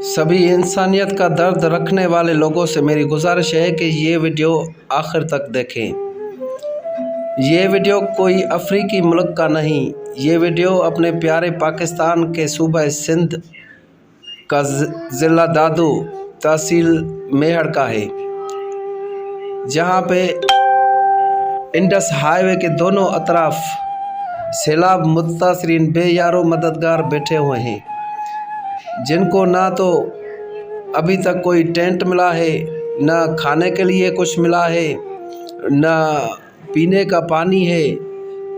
सभी इंसानियत का दर्द रखने वाले लोगों से मेरी गुजारिश है कि ये वीडियो आखिर तक देखें। ये वीडियो कोई अफ्रीकी मुल्क का नहीं, ये वीडियो अपने प्यारे पाकिस्तान के सूबा सिंध का ज़िला दादू तहसील मेहड़ का है, जहाँ पे इंडस हाईवे के दोनों अतराफ सैलाब मुतासरीन बेयारो मददगार बैठे हुए हैं, जिनको ना तो अभी तक कोई टेंट मिला है, ना खाने के लिए कुछ मिला है, ना पीने का पानी है।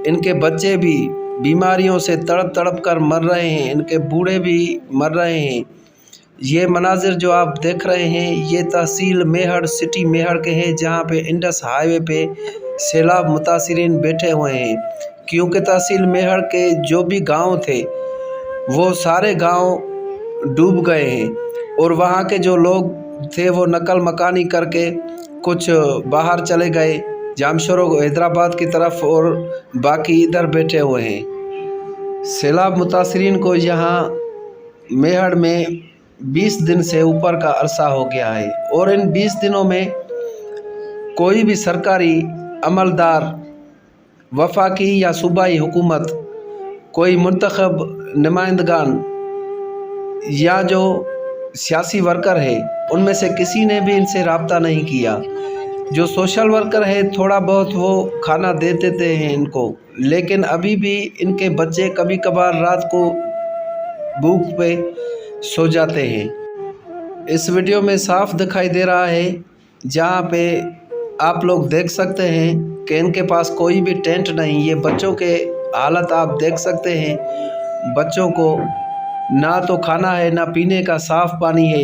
इनके बच्चे भी बीमारियों से तड़प तड़प कर मर रहे हैं, इनके बूढ़े भी मर रहे हैं। ये मनाजिर जो आप देख रहे हैं ये तहसील मेहड़ सिटी मेहड़ के हैं, जहाँ पे इंडस हाईवे पे सैलाब मुतासरीन बैठे हुए हैं, क्योंकि तहसील मेहड़ के जो भी गांव थे वो सारे गांव डूब गए हैं और वहाँ के जो लोग थे वो नकल मकानी करके कुछ बाहर चले गए, जामशोरो हैदराबाद की तरफ, और बाकी इधर बैठे हुए हैं। सैलाब मुतासरीन को यहाँ मेहड़ में 20 दिन से ऊपर का अरसा हो गया है, और इन 20 दिनों में कोई भी सरकारी अमलदार, वफाकी या सूबाई हुकूमत, कोई मुंतखब नुमाइंदगान या जो सियासी वर्कर है उनमें से किसी ने भी इनसे रब्ता नहीं किया। जो सोशल वर्कर है थोड़ा बहुत वो खाना दे देते हैं इनको, लेकिन अभी भी इनके बच्चे कभी कभार रात को भूख पे सो जाते हैं। इस वीडियो में साफ दिखाई दे रहा है, जहाँ पे आप लोग देख सकते हैं कि इनके पास कोई भी टेंट नहीं। ये बच्चों के हालत आप देख सकते हैं, बच्चों को ना तो खाना है ना पीने का साफ़ पानी है।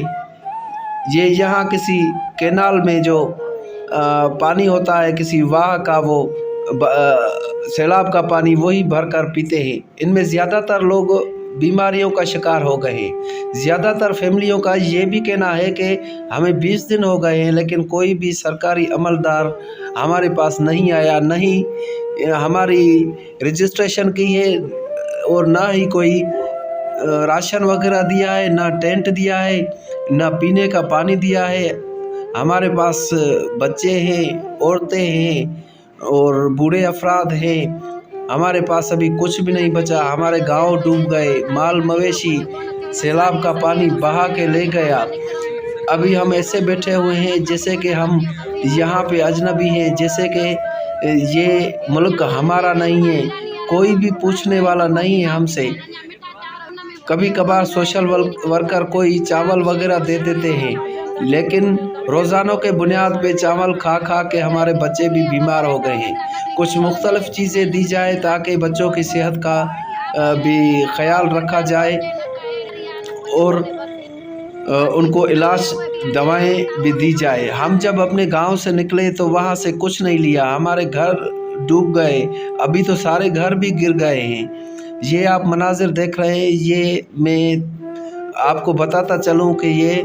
ये यहाँ किसी कैनाल में जो पानी होता है किसी वाह का, वो सैलाब का पानी वही भर कर पीते हैं। इनमें ज़्यादातर लोग बीमारियों का शिकार हो गए हैं। ज़्यादातर फैमिलियों का ये भी कहना है कि हमें 20 दिन हो गए हैं, लेकिन कोई भी सरकारी अमलदार हमारे पास नहीं आया, नहीं हमारी रजिस्ट्रेशन की है, और ना ही कोई राशन वगैरह दिया है, ना टेंट दिया है, ना पीने का पानी दिया है। हमारे पास बच्चे हैं, औरतें हैं और बूढ़े अफराद हैं। हमारे पास अभी कुछ भी नहीं बचा। हमारे गांव डूब गए, माल मवेशी सैलाब का पानी बहा के ले गया। अभी हम ऐसे बैठे हुए हैं जैसे कि हम यहाँ पे अजनबी हैं, जैसे कि ये मुल्क हमारा नहीं है, कोई भी पूछने वाला नहीं है हमसे। कभी कभार सोशल वर्कर कोई चावल वगैरह दे देते हैं, लेकिन रोज़ानों के बुनियाद पे चावल खा खा के हमारे बच्चे भी बीमार हो गए हैं। कुछ मुख्तलिफ़ चीज़ें दी जाए ताकि बच्चों की सेहत का भी ख्याल रखा जाए और उनको इलाज दवाएं भी दी जाए। हम जब अपने गांव से निकले तो वहां से कुछ नहीं लिया, हमारे घर डूब गए, अभी तो सारे घर भी गिर गए हैं। ये आप मनाजिर देख रहे हैं, ये मैं आपको बताता चलूं कि ये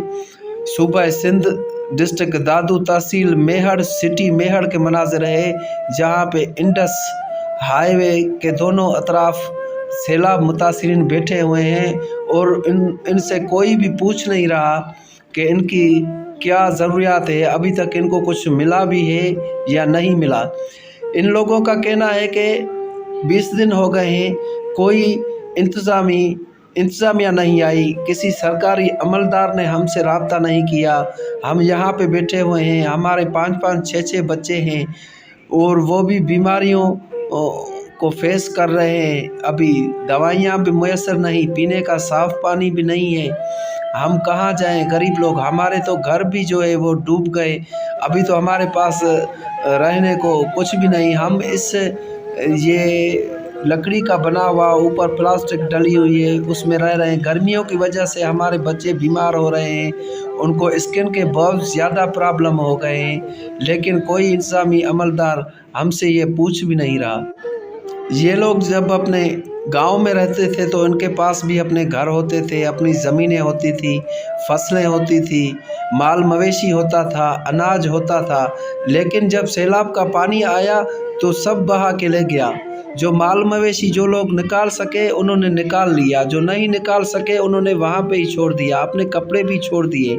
सूबा सिंध डिस्ट्रिक्ट दादू तहसील मेहड़ सिटी मेहड़ के मनाजिर है, जहाँ पे इंडस हाईवे के दोनों अतराफ सैलाब मुतासरीन बैठे हुए हैं, और इनसे कोई भी पूछ नहीं रहा कि इनकी क्या ज़रूरियात है, अभी तक इनको कुछ मिला भी है या नहीं मिला। इन लोगों का कहना है कि 20 दिन हो गए हैं, कोई इंतज़ामिया नहीं आई, किसी सरकारी अमलदार ने हमसे रब्ता नहीं किया। हम यहाँ पे बैठे हुए हैं, हमारे 5-5, 6-6 बच्चे हैं, और वो भी बीमारियों को फेस कर रहे हैं। अभी दवाइयाँ भी मैसर नहीं, पीने का साफ़ पानी भी नहीं है। हम कहाँ जाएं गरीब लोग, हमारे तो घर भी जो है वो डूब गए। अभी तो हमारे पास रहने को कुछ भी नहीं। हम इस ये लकड़ी का बना हुआ ऊपर प्लास्टिक डली हुई है उसमें रह रहे हैं। गर्मियों की वजह से हमारे बच्चे बीमार हो रहे हैं, उनको स्किन के बहुत ज़्यादा प्रॉब्लम हो गए हैं, लेकिन कोई इंतज़ामी अमलदार हमसे ये पूछ भी नहीं रहा। ये लोग जब अपने गांव में रहते थे तो इनके पास भी अपने घर होते थे, अपनी ज़मीनें होती थी, फसलें होती थी, माल मवेशी होता था, अनाज होता था, लेकिन जब सैलाब का पानी आया तो सब बहा के ले गया। जो माल मवेशी जो लोग निकाल सके उन्होंने निकाल लिया, जो नहीं निकाल सके उन्होंने वहाँ पे ही छोड़ दिया, अपने कपड़े भी छोड़ दिए,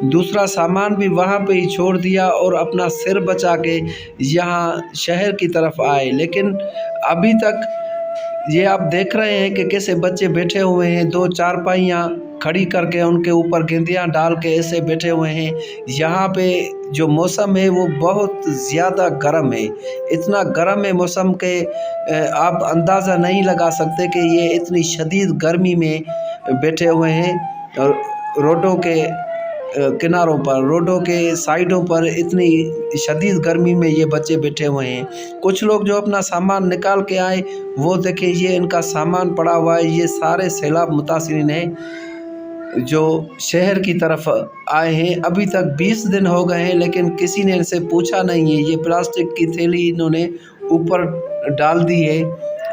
दूसरा सामान भी वहाँ पे ही छोड़ दिया और अपना सिर बचा के यहाँ शहर की तरफ आए। लेकिन अभी तक ये आप देख रहे हैं कि कैसे बच्चे बैठे हुए हैं, दो चारपाइयाँ खड़ी करके उनके ऊपर गेंदियाँ डाल के ऐसे बैठे हुए हैं। यहाँ पे जो मौसम है वो बहुत ज़्यादा गर्म है, इतना गर्म है मौसम के आप अंदाज़ा नहीं लगा सकते कि ये इतनी शदीद गर्मी में बैठे हुए हैं। और रोडों के किनारों पर, रोडों के साइडों पर इतनी शदीद गर्मी में ये बच्चे बैठे हुए हैं। कुछ लोग जो अपना सामान निकाल के आए वो देखें, ये इनका सामान पड़ा हुआ है। ये सारे सैलाब मुतासिरीन हैं जो शहर की तरफ आए हैं। अभी तक 20 दिन हो गए हैं लेकिन किसी ने इनसे पूछा नहीं है। ये प्लास्टिक की थैली इन्होंने ऊपर डाल दी है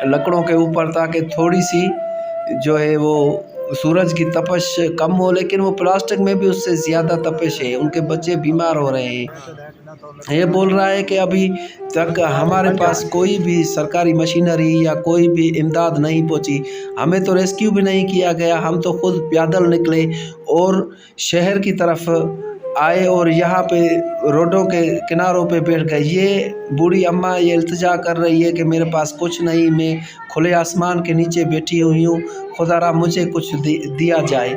लकड़ों के ऊपर, ताकि थोड़ी सी जो है वो सूरज की तपश कम हो, लेकिन वो प्लास्टिक में भी उससे ज़्यादा तपश है। उनके बच्चे बीमार हो रहे हैं। ये बोल रहा है कि अभी तक हमारे पास कोई भी सरकारी मशीनरी या कोई भी इमदाद नहीं पहुंची, हमें तो रेस्क्यू भी नहीं किया गया। हम तो खुद पैदल निकले और शहर की तरफ आए और यहाँ पे रोडों के किनारों पे बैठ गए। ये बूढ़ी अम्मा ये इल्तिजा कर रही है कि मेरे पास कुछ नहीं, मैं खुले आसमान के नीचे बैठी हुई हूँ, खुदारा मुझे कुछ दिया जाए।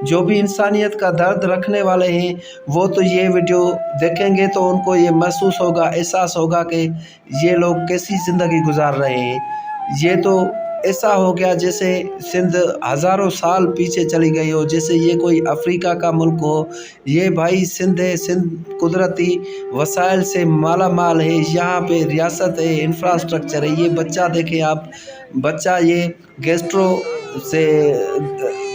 जो भी इंसानियत का दर्द रखने वाले हैं वो तो ये वीडियो देखेंगे तो उनको ये महसूस होगा, एहसास होगा कि ये लोग कैसी ज़िंदगी गुजार रहे हैं। ये तो ऐसा हो गया जैसे सिंध हज़ारों साल पीछे चली गई हो, जैसे ये कोई अफ्रीका का मुल्क हो। ये भाई सिंध है, सिंध कुदरती वसाइल से माला माल है, यहाँ पे रियासत है, इंफ्रास्ट्रक्चर है। ये बच्चा देखें आप, बच्चा ये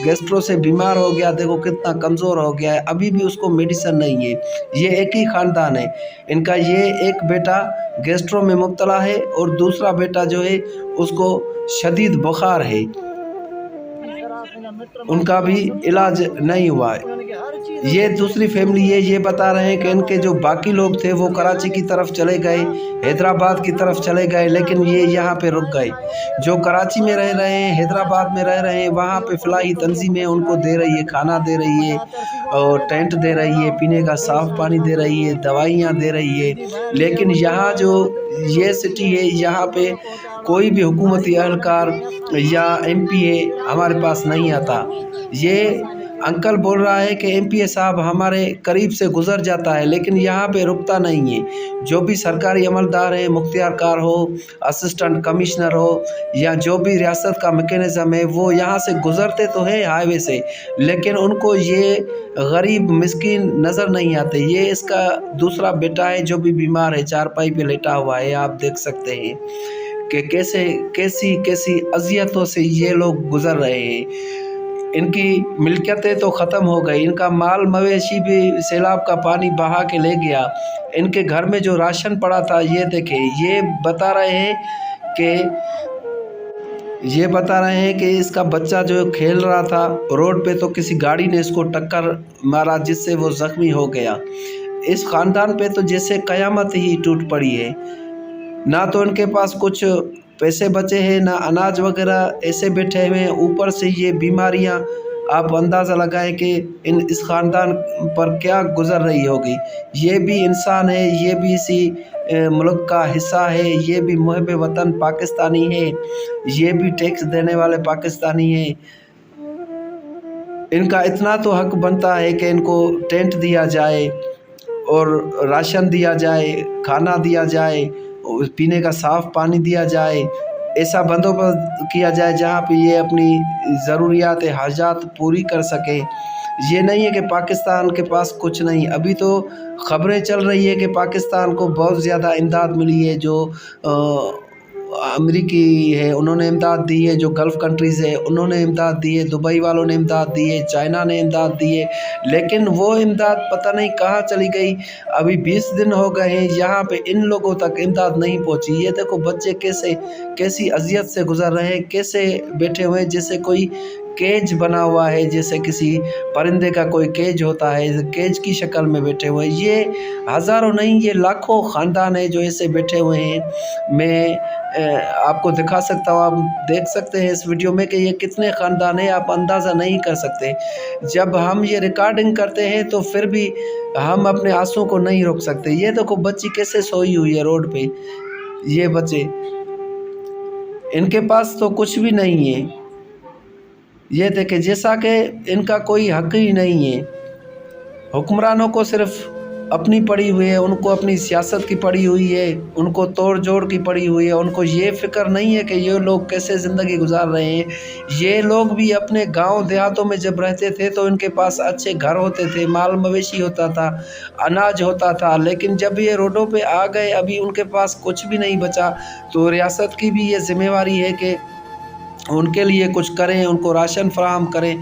गैस्ट्रो से बीमार हो गया, देखो कितना कमज़ोर हो गया है, अभी भी उसको मेडिसिन नहीं है। ये एक ही ख़ानदान है इनका, ये एक बेटा गैस्ट्रो में मुब्तला है और दूसरा बेटा जो है उसको शदीद बुखार है, उनका भी इलाज नहीं हुआ है। ये दूसरी फैमिली है, ये बता रहे हैं कि इनके जो बाकी लोग थे वो कराची की तरफ चले गए, हैदराबाद की तरफ चले गए, लेकिन ये यहाँ पे रुक गए। जो कराची में रह रहे हैं, हैदराबाद में रह रहे हैं, वहाँ पे फलाही तंजीमें उनको दे रही है, खाना दे रही है और टेंट दे रही है, पीने का साफ़ पानी दे रही है, दवाइयाँ दे रही है। लेकिन यहाँ जो ये सिटी है, यहाँ पे कोई भी हुकूमती एहलकार या MPA हमारे पास नहीं आता। ये अंकल बोल रहा है कि MPA साहब हमारे करीब से गुज़र जाता है लेकिन यहाँ पे रुकता नहीं है। जो भी सरकारी अमलदार हैं, मुख्तियारकार हो, असिस्टेंट कमिश्नर हो या जो भी रियासत का मैकेनिज़्म है, वो यहाँ से गुज़रते तो हैं हाईवे से, लेकिन उनको ये गरीब मिस्कीन नज़र नहीं आते। ये इसका दूसरा बेटा है जो भी बीमार है, चारपाई पे लेटा हुआ है। आप देख सकते हैं कि कैसी अज़ियतों से ये लोग गुज़र रहे हैं। इनकी मिल्कियतें तो ख़त्म हो गई, इनका माल मवेशी भी सैलाब का पानी बहा के ले गया। इनके घर में जो राशन पड़ा था, ये देखें, ये बता रहे हैं कि इसका बच्चा जो खेल रहा था रोड पे तो किसी गाड़ी ने इसको टक्कर मारा जिससे वो ज़ख्मी हो गया। इस ख़ानदान पे तो जैसे क़यामत ही टूट पड़ी है। ना तो इनके पास कुछ पैसे बचे हैं, ना अनाज वगैरह, ऐसे बैठे हुए हैं। ऊपर से ये बीमारियां, आप अंदाज़ा लगाएं कि इस ख़ानदान पर क्या गुज़र रही होगी। ये भी इंसान है, ये भी इसी मुल्क का हिस्सा है, ये भी मुहिब वतन पाकिस्तानी है, ये भी टैक्स देने वाले पाकिस्तानी हैं। इनका इतना तो हक बनता है कि इनको टेंट दिया जाए और राशन दिया जाए, खाना दिया जाए, पीने का साफ़ पानी दिया जाए, ऐसा बंदोबस्त किया जाए जहाँ पे ये अपनी ज़रूरियात हाजात पूरी कर सकें। ये नहीं है कि पाकिस्तान के पास कुछ नहीं। अभी तो ख़बरें चल रही है कि पाकिस्तान को बहुत ज़्यादा इमदाद मिली है, जो अमेरिकी है उन्होंने इमदाद दी है, जो गल्फ़ कंट्रीज़ है उन्होंने इमदाद दी है, दुबई वालों ने इमदाद दी है, चाइना ने इमदाद दी है, लेकिन वो इमदाद पता नहीं कहाँ चली गई। अभी 20 दिन हो गए हैं, यहाँ पे इन लोगों तक इमदाद नहीं पहुँची। ये देखो बच्चे कैसी अजियत से गुज़र रहे हैं, कैसे बैठे हुए हैं जैसे कोई केज बना हुआ है, जैसे किसी परिंदे का कोई केज होता है, केज की शक्ल में बैठे हुए हैं। ये हज़ारों नहीं, ये लाखों ख़ानदान है जो ऐसे बैठे हुए हैं। मैं आपको दिखा सकता हूँ, आप देख सकते हैं इस वीडियो में कि ये कितने ख़ानदान हैं, आप अंदाज़ा नहीं कर सकते। जब हम ये रिकॉर्डिंग करते हैं तो फिर भी हम अपने आंसुओं को नहीं रोक सकते। ये देखो बच्ची कैसे सोई हुई है रोड पे, ये बच्चे, इनके पास तो कुछ भी नहीं है। ये देखें, जैसा कि इनका कोई हक ही नहीं है। हुक्मरानों को सिर्फ अपनी पड़ी हुई है, उनको अपनी सियासत की पड़ी हुई है, उनको तोड़ जोड़ की पड़ी हुई है। उनको ये फ़िक्र नहीं है कि ये लोग कैसे ज़िंदगी गुजार रहे हैं। ये लोग भी अपने गांव देहातों में जब रहते थे तो इनके पास अच्छे घर होते थे, माल मवेशी होता था, अनाज होता था। लेकिन जब ये रोडों पे आ गए, अभी उनके पास कुछ भी नहीं बचा। तो रियासत की भी ये ज़िम्मेवारी है कि उनके लिए कुछ करें, उनको राशन फराहम करें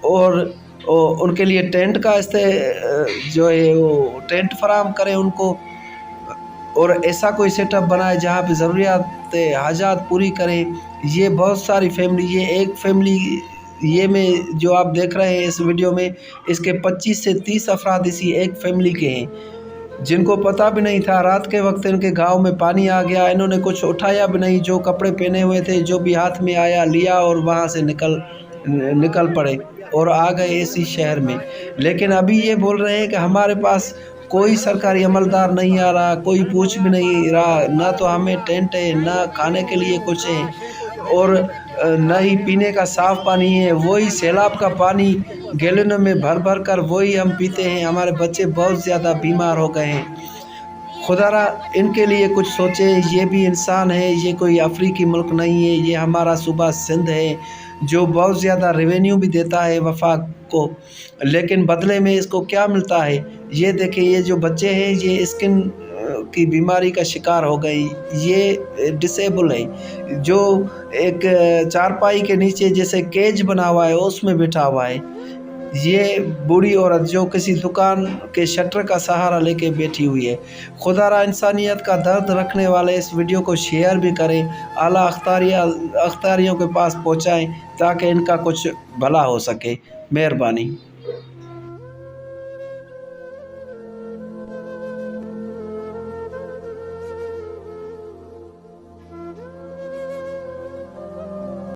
और उनके लिए टेंट का जो है वो टेंट फराहम करें उनको, और ऐसा कोई सेटअप बनाए जहाँ पे ज़रूरियात हाजात पूरी करें। ये बहुत सारी फैमिली, ये एक फैमिली, ये में जो आप देख रहे हैं इस वीडियो में, इसके 25 से 30 अफराद इसी एक फैमिली के हैं, जिनको पता भी नहीं था। रात के वक्त इनके गांव में पानी आ गया, इन्होंने कुछ उठाया भी नहीं, जो कपड़े पहने हुए थे, जो भी हाथ में आया लिया और वहां से निकल पड़े और आ गए इसी शहर में। लेकिन अभी ये बोल रहे हैं कि हमारे पास कोई सरकारी अमलदार नहीं आ रहा, कोई पूछ भी नहीं रहा, ना तो हमें टेंट है, ना खाने के लिए कुछ है, और न ही पीने का साफ़ पानी है। वही सैलाब का पानी गैलनों में भर भर कर वही हम पीते हैं। हमारे बच्चे बहुत ज़्यादा बीमार हो गए हैं। खुदारा इनके लिए कुछ सोचे। ये भी इंसान है, ये कोई अफ्रीकी मुल्क नहीं है। ये हमारा सूबा सिंध है जो बहुत ज़्यादा रेवेन्यू भी देता है वफाक को, लेकिन बदले में इसको क्या मिलता है? ये देखें, ये जो बच्चे हैं ये स्किन की बीमारी का शिकार हो गई, ये डिसेबल है, जो एक चारपाई के नीचे जैसे केज बना हुआ है उसमें बैठा हुआ है। ये बूढ़ी औरत जो किसी दुकान के शटर का सहारा लेके बैठी हुई है। खुदारा इंसानियत का दर्द रखने वाले इस वीडियो को शेयर भी करें, आला अख्तारियों के पास पहुंचाएं ताकि इनका कुछ भला हो सके। मेहरबानी।